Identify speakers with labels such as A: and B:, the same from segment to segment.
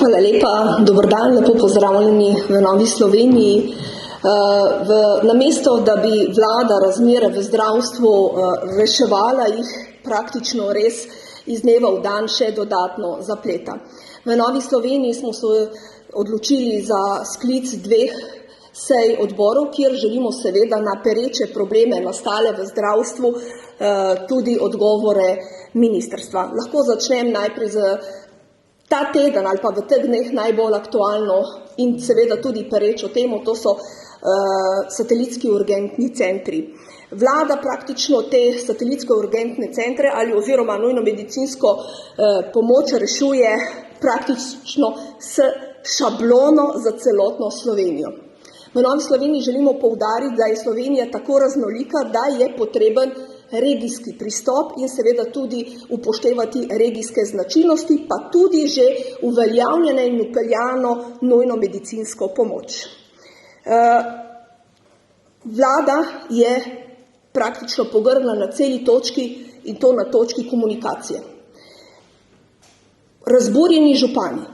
A: Hvala lepa, dober dan, lepo pozdravljeni v Novi Sloveniji. Namesto, da bi vlada razmere v zdravstvu reševala, jih praktično res iz dneva v dan še dodatno zapleta. V Novi Sloveniji smo se odločili za sklic 2 sej odborov, kjer želimo seveda na pereče probleme nastale v zdravstvu tudi odgovore ministrstva. Lahko začnem najprej z ta teden ali pa v teh dneh najbolj aktualno in seveda tudi perečo temo, to so satelitski urgentni centri. Vlada praktično te satelitske urgentne centre ali oziroma nujno medicinsko pomoč rešuje praktično s šablono za celotno Slovenijo. V Novi Sloveniji želimo poudariti, da je Slovenija tako raznolika, da je potreben regijski pristop in seveda tudi upoštevati regijske značilnosti, pa tudi že uveljavljene in upeljano nujno medicinsko pomoč. Vlada je praktično pogrnila na celi točki in to na točki komunikacije. Razburjeni župani,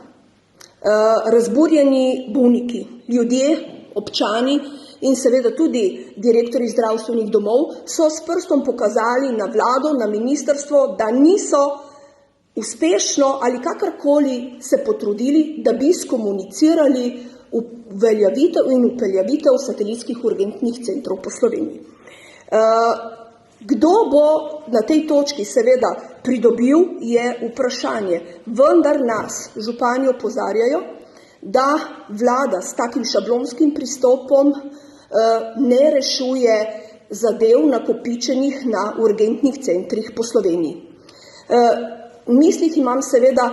A: razburjeni bolniki, ljudje, občani in seveda tudi direktorji zdravstvenih domov so s prstom pokazali na vlado, na ministrstvo, da niso uspešno ali kakorkoli se potrudili, da bi skomunicirali uveljavitev in upeljavitev satelitskih urgentnih centrov po Sloveniji. Kdo bo na tej točki seveda pridobil, je vprašanje, vendar nas župani opozarjajo, da vlada s takim šablonskim pristopom ne rešuje zadev nakopičenih na urgentnih centrih po Sloveniji. V mislih imam seveda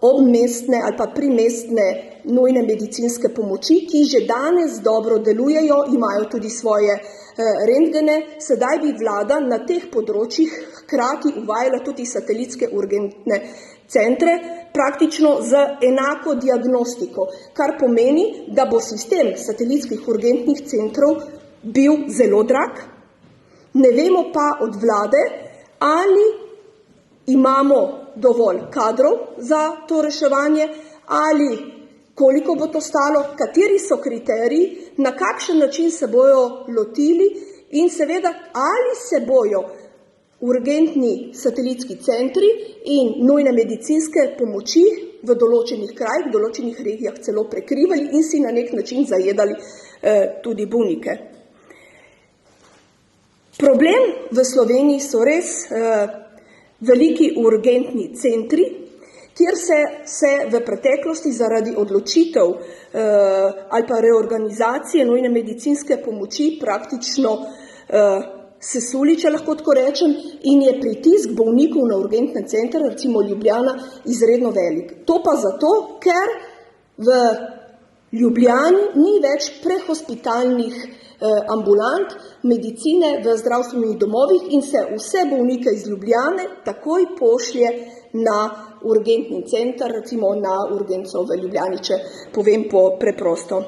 A: obmestne ali pa primestne nujne medicinske pomoči, ki že danes dobro delujejo, imajo tudi svoje rentgene, sedaj bi vlada na teh področjih hkrati uvajala tudi satelitske urgentne centre, praktično z enako diagnostiko, kar pomeni, da bo sistem satelitskih urgentnih centrov bil zelo drag. Ne vemo pa od vlade, ali imamo dovolj kadrov za to reševanje, ali koliko bo to stalo, kateri so kriteriji, na kakšen način se bojo lotili in seveda, ali se bojo urgentni satelitski centri in nujne medicinske pomoči v določenih krajih, v določenih regijah celo prekrivali in si na nek način zajedali tudi bolnike. Problem v Sloveniji so res veliki urgentni centri, kjer se v preteklosti zaradi odločitev ali pa reorganizacije nujne medicinske pomoči praktično sesuli, če lahko tako rečem, in je pritisk bolnikov na urgentne centre, recimo Ljubljana, izredno velik. To pa zato, ker v Ljubljani ni več prehospitalnih ambulant medicine v zdravstvenih domovih in se vse bolnike iz Ljubljane takoj pošlje na urgentni center, recimo na urgenco v Ljubljani, če povem po preprosto.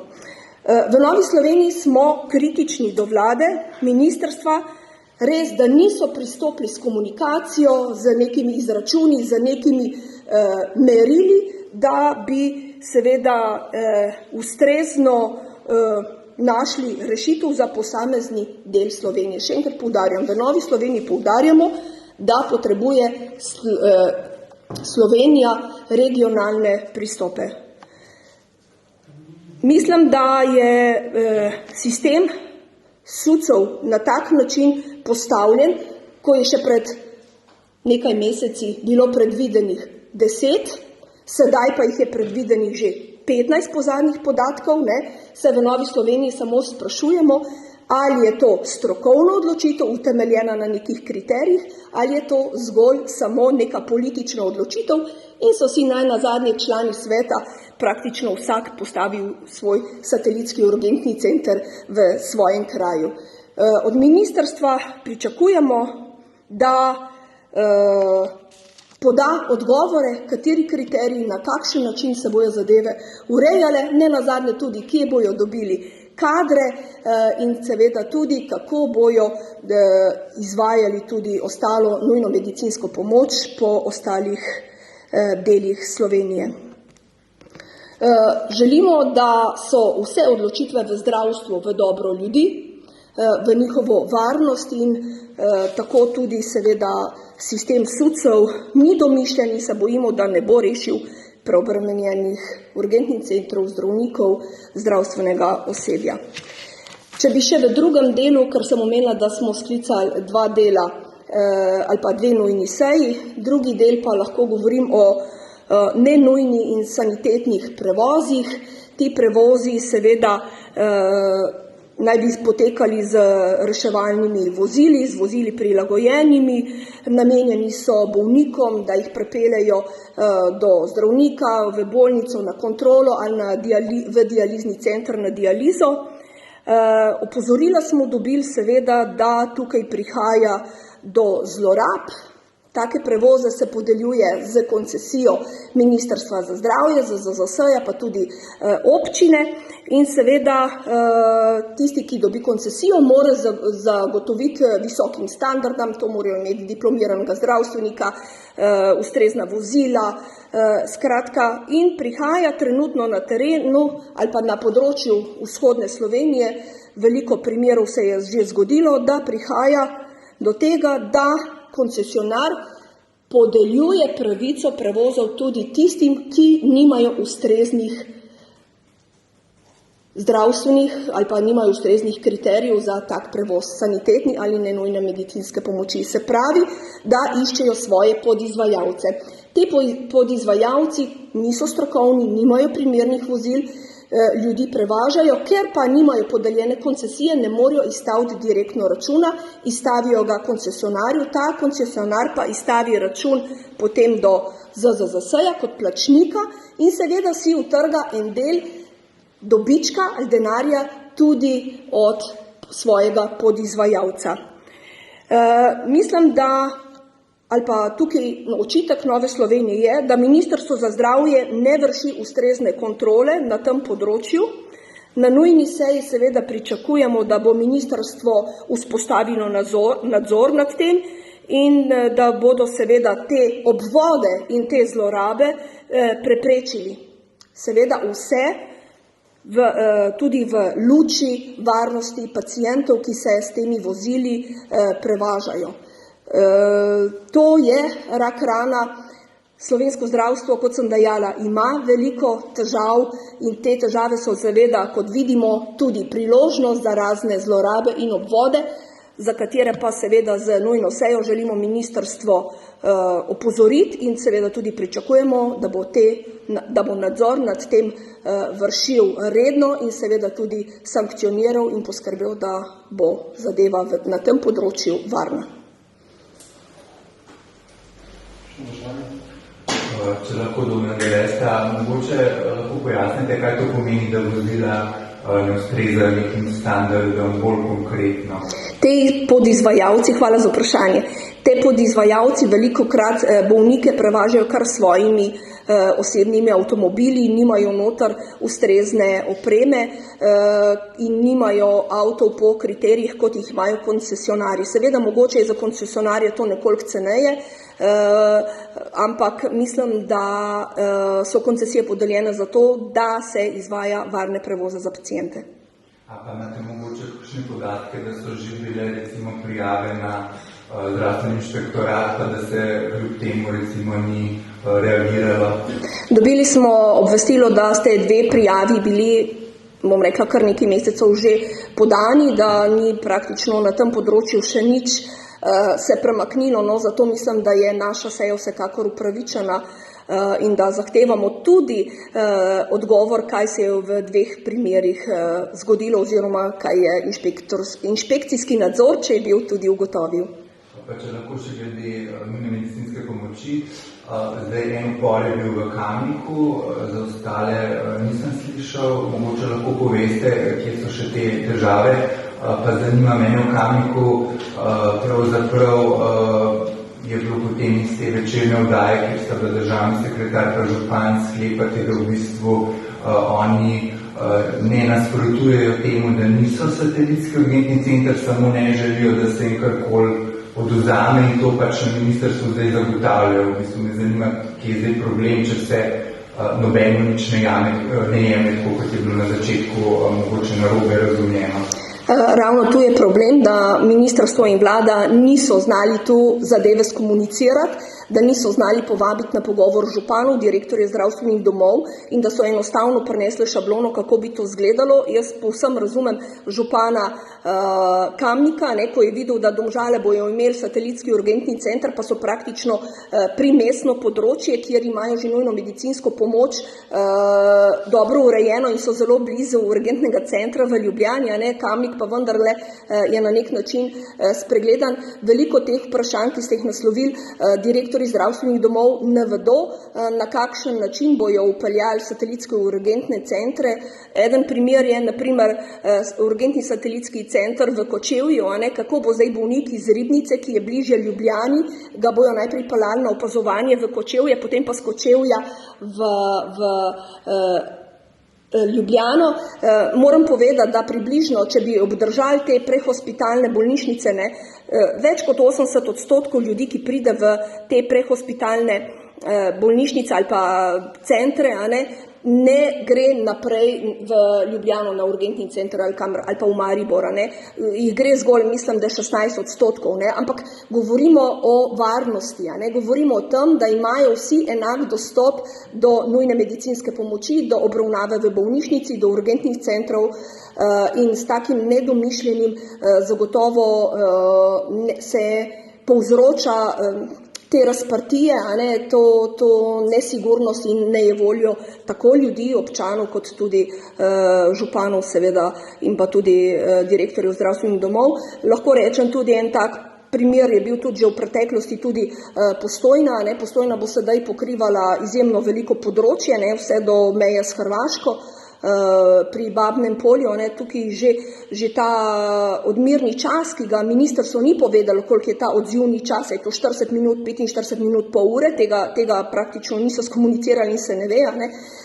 A: V Novi Sloveniji smo kritični do vlade, ministrstva, res, da niso pristopili s komunikacijo, z nekimi izračuni, z nekimi merili, da bi seveda ustrezno našli rešitev za posamezni del Slovenije. Še enkrat poudarjam, v Novi Sloveniji poudarjamo, da potrebuje Slovenija regionalne pristope. Mislim, da je sistem SUC-ov na tak način postavljen, ko je še pred nekaj meseci bilo predvidenih 10, sedaj pa jih je predvidenih že 15 po zadnjih podatkov, se v Novi Sloveniji samo sprašujemo, ali je to strokovna odločitev, utemeljena na nekih kriterijih, ali je to zgolj samo neka politična odločitev in so si nazadnje člani sveta praktično vsak postavil svoj satelitski urgentni center v svojem kraju. Od ministrstva pričakujemo, da poda odgovore, kateri kriteriji, na kakšen način se bojo zadeve urejale, nenazadnje tudi, kje bojo dobili kadre in seveda tudi, kako bojo izvajali tudi ostalo nujno medicinsko pomoč po ostalih delih Slovenije. Želimo, da so vse odločitve v zdravstvu v dobro ljudi, v njihovo varnost in tako tudi seveda sistem SUC-ev ni domišljen in se bojimo, da ne bo rešil preobremenjenih urgentnih centrov, zdravnikov, zdravstvenega osebja. Če bi še v drugem delu, ker sem omenila, da smo sklicali 2 dela ali pa 2 nujni seji, drugi del pa lahko govorim o nenujni in sanitetnih prevozih. Ti prevozi seveda naj bi potekali z reševalnimi vozili, z vozili prilagojenimi, namenjeni so bolnikom, da jih prepeljejo do zdravnika, v bolnico na kontrolo ali v dializni center na dializo. Opozorila smo dobili seveda, da tukaj prihaja do zlorab. Take prevoze se podeljuje z koncesijo Ministrstva za zdravje, ZZZS-ja, pa tudi občine in seveda tisti, ki dobi koncesijo, mora zagotoviti visokim standardom, to morajo imeti diplomiranega zdravstvenika, ustrezna vozila, skratka, in prihaja trenutno na terenu ali pa na področju vzhodne Slovenije, veliko primerov se je že zgodilo, da prihaja do tega, da koncesionar podeljuje pravico prevozov tudi tistim, ki nimajo ustreznih zdravstvenih ali pa nimajo ustreznih kriterijev za tak prevoz, sanitetni ali nenujne medicinske pomoči. Se pravi, da iščejo svoje podizvajalce. Ti podizvajalci niso strokovni, nimajo primernih vozil, ljudi prevažajo, ker pa nimajo podeljene koncesije, ne morejo izstaviti direktno računa, izstavijo ga koncesionarju, ta koncesionar pa izstavi račun potem do ZZZS-ja kot plačnika in seveda si utrga en del dobička ali denarja tudi od svojega podizvajalca. Mislim, da ali pa tukaj očitek Nove Slovenije je, da Ministrstvo za zdravje ne vrši ustrezne kontrole na tem področju. Na nujni seji seveda pričakujemo, da bo ministrstvo vzpostavilo nadzor nad tem in da bodo seveda te obvode in te zlorabe preprečili. Seveda vse tudi v luči varnosti pacientov, ki se s temi vozili prevažajo. To je rak rana. Slovensko zdravstvo, kot sem dejala, ima veliko težav in te težave so seveda, kot vidimo, tudi priložnost za razne zlorabe in obvode, za katere pa seveda z nujno sejo želimo ministrstvo opozoriti in seveda tudi pričakujemo, da bo nadzor nad tem vršil redno in seveda tudi sankcioniral in poskrbel, da bo zadeva na tem področju varna.
B: Če lahko donadelesta, mogoče lahko pojasnite, kaj to pomeni, da vozila ne ustrezajo nekim standardom bolj konkretno.
A: Te podizvajalci, hvala za vprašanje, te podizvajalci velikokrat bolnike prevažajo kar svojimi osebnimi avtomobili, nimajo noter ustrezne opreme in nimajo avtov po kriterijih, kot jih imajo koncesionarji. Seveda, mogoče je za koncesionarje to nekoliko ceneje, ampak mislim, da so koncesije podeljene za to, da se izvaja varne prevoze za paciente.
B: A pa imate mogoče kakšne podatke, da so že bile recimo prijave na zdravstveni inšpektorat, pa da se kljub temu recimo ni reagiralo?
A: Dobili smo obvestilo, da ste 2 prijavi bili, bom rekla, kar nekaj mesecev že podani, da ni praktično na tem področju še nič se premaknilo, no, zato mislim, da je naša seja vsekakor upravičena in da zahtevamo tudi odgovor, kaj se je v 2 primerih zgodilo oziroma kaj je inšpekcijski nadzor, če je bil, tudi ugotovil.
B: Pa če lahko še glede nujne medicinske pomoči, zdaj en upor je bil v Kamniku, za ostale nisem slišal, mogoče lahko poveste, kje so še te težave, pa zanima mene v Kamniku, pravzaprav je bilo potem iz te večerne oddaje, kjer sta bila državni sekretar pa župan sklepati, da v bistvu oni ne nasprotujejo temu, da niso satelitski urgentni center, samo ne želijo, da se jim karkoli odvzame in to pač na ministrstvu zdaj zagotavljajo. V bistvu me zanima, kje je zdaj problem, če se nobeno nič ne jemlje, tako kot je bilo na začetku mogoče narobe razumljeno.
A: Ravno tu je problem, da ministrstvo in vlada niso znali tu zadeve skomunicirati, da niso znali povabiti na pogovor županov, direktorje zdravstvenih domov in da so enostavno prinesli šablono, kako bi to izgledalo. Jaz povsem razumem župana Kamnika, ko je videl, da Domžale bojo imeli satelitski urgentni center, pa so praktično primestno področje, kjer imajo že nujno medicinsko pomoč dobro urejeno in so zelo blizu urgentnega centra v Ljubljani, Kamnik pa vendarle je na nek način spregledan. Veliko teh vprašanj, ki ste jih naslovili, direktorji zdravstvenih domov ne vedo, na kakšen način bojo upeljali satelitske urgentne centre. Eden primer je, naprimer, urgentni satelitski center v Kočevju, kako bo zdaj bolnik iz Ribnice, ki je bližje Ljubljani, ga bojo najprej peljali na opazovanje v Kočevje, potem pa z Kočevja v Ljubljano. Moram povedati, da približno, če bi obdržali te prehospitalne bolnišnice, več kot 80% ljudi, ki pride v te prehospitalne bolnišnice ali pa centre, ne gre naprej v Ljubljano na urgentni center ali pa v Maribor. Jih gre zgolj, mislim, da 16%, ampak govorimo o varnosti, govorimo o tem, da imajo vsi enak dostop do nujne medicinske pomoči, do obravnave v bolnišnici, do urgentnih centrov in s takim nedomišljenim zagotovo se povzroča te razprtije, to nesigurnost in nejevoljo tako ljudi, občanov, kot tudi županov seveda in pa tudi direktorjev zdravstvenih domov. Lahko rečem tudi en tak primer je bil tudi že v preteklosti tudi Postojna. Postojna bo sedaj pokrivala izjemno veliko področje, vse do meje s Hrvaško. Pri Babnem Polju, tukaj že ta odmirni čas, ki ga ministrstvo ni povedalo, koliko je ta odzivni čas, je to 40 minut, 45 minut, pol ure, tega praktično niso skomunicirali in se ne ve,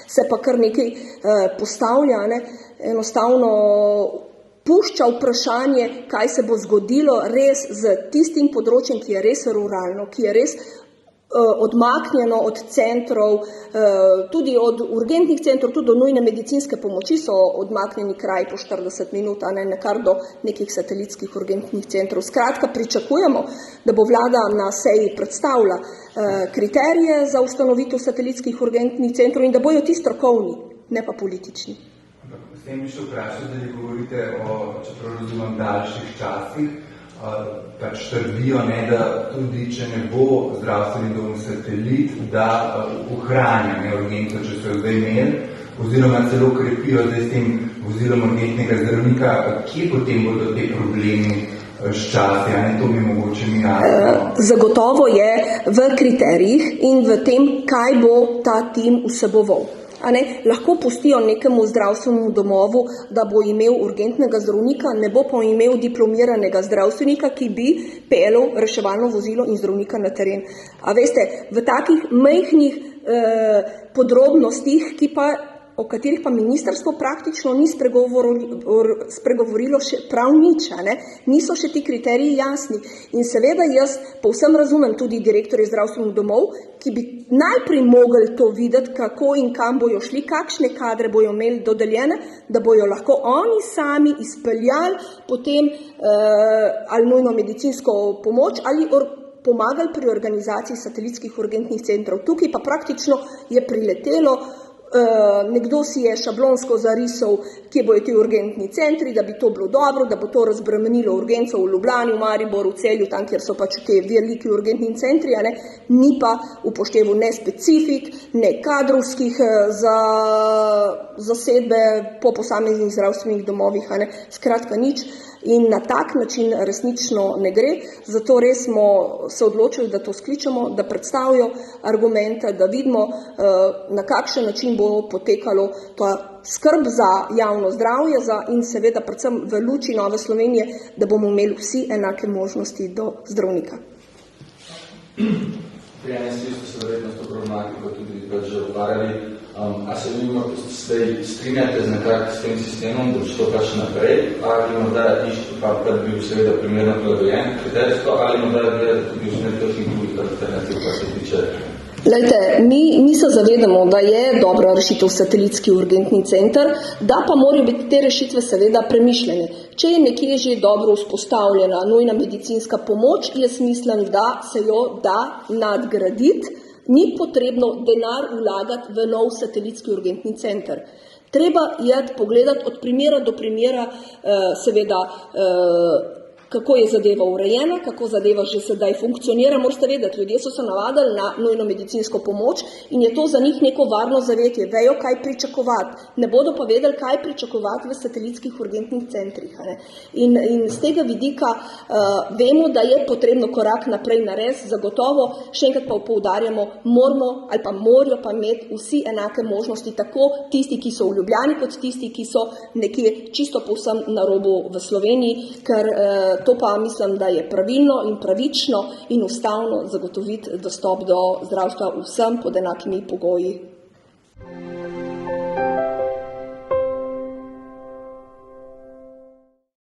A: se pa kar nekaj postavlja, enostavno pušča vprašanje, kaj se bo zgodilo res z tistim področjem, ki je res ruralno, ki je res odmaknjeno od centrov, tudi od urgentnih centrov, tudi do nujne medicinske pomoči so odmaknjeni kraji po 40 minut, nekar do nekih satelitskih urgentnih centrov. Skratka, pričakujemo, da bo vlada na seji predstavila kriterije za ustanovitev satelitskih urgentnih centrov in da bojo ti strokovni, ne pa politični.
B: S tem bi še vprašal, da govorite o, čeprav razumem, daljših časih, pač trdijo, da tudi, če ne bo zdravstveni dom satelit, da ohranja urgenco, če so jo zdaj imeli, oziroma celo krepijo zdaj s tem vozilom urgentnega zdravnika, kje potem bodo te problemi s časi, to mi mogoče mi jasno.
A: Zagotovo je v kriterijih in v tem, kaj bo ta tim vseboval. Lahko pustijo nekemu zdravstvenemu domovu, da bo imel urgentnega zdravnika, ne bo pa imel diplomiranega zdravstvenika, ki bi peljal reševalno vozilo in zdravnika na teren. A veste, v takih majhnih podrobnostih, o katerih pa ministrstvo praktično ni spregovorilo še prav nič, niso še ti kriteriji jasni. In seveda jaz povsem razumem tudi direktorje zdravstvenih domov, ki bi najprej mogli to videti, kako in kam bojo šli, kakšne kadre bojo imeli dodeljene, da bojo lahko oni sami izpeljali potem ali nujno medicinsko pomoč ali pomagali pri organizaciji satelitskih urgentnih centrov. Tukaj pa praktično je priletelo, nekdo si je šablonsko zarisal, kje bojo ti urgentni centri, da bi to bilo dobro, da bo to razbremenilo urgenco v Ljubljani, v Mariboru, v Celju, tam, kjer so pač te veliki urgentni centri, ni pa upošteval ne specifik, ne kadrovskih zasedbe po posameznih zdravstvenih domovih, skratka nič. In na tak način resnično ne gre, zato res smo se odločili, da to skličemo, da predstavijo argumente, da vidimo, na kakšen način bo potekalo ta skrb za javno zdravje in seveda predvsem v luči Nove Slovenije, da bomo imeli vsi enake možnosti do zdravnika.
C: Pri NSI so se verjetno s to problematiko tudi že odgovarjali. A se vi strinjate s tem sistemom, da bi šlo pač naprej, ali morda pa bi bil seveda primerno prilagojen kriterijsko, ali morda gledate tudi v nekakšnih drugih alternativ, kar se tiče
A: Lejte, mi se zavedamo, da je dobra rešitev satelitski urgentni center, da pa morajo biti te rešitve seveda premišljene. Če je nekje že dobro vzpostavljena nujna medicinska pomoč, jaz mislim, da se jo da nadgraditi, ni potrebno denar vlagati v nov satelitski urgentni center. Treba je pogledati od primera do primera, seveda, kako je zadeva urejena, kako zadeva že sedaj funkcionira. Morate vedeti, ljudje so se navadili na nujno medicinsko pomoč in je to za njih neko varno zavetje. Vejo, kaj pričakovati. Ne bodo pa vedeli, kaj pričakovati v satelitskih urgentnih centrih. In z tega vidika vemo, da je potrebno korak naprej narediti, zagotovo, še enkrat pa poudarjamo, moramo ali pa morajo pa imeti vsi enake možnosti, tako tisti, ki so v Ljubljani, kot tisti, ki so nekje čisto povsem na robu v Sloveniji, ker to pa mislim, da je pravilno in pravično in ustavno zagotoviti dostop do zdravstva vsem pod enakimi pogoji.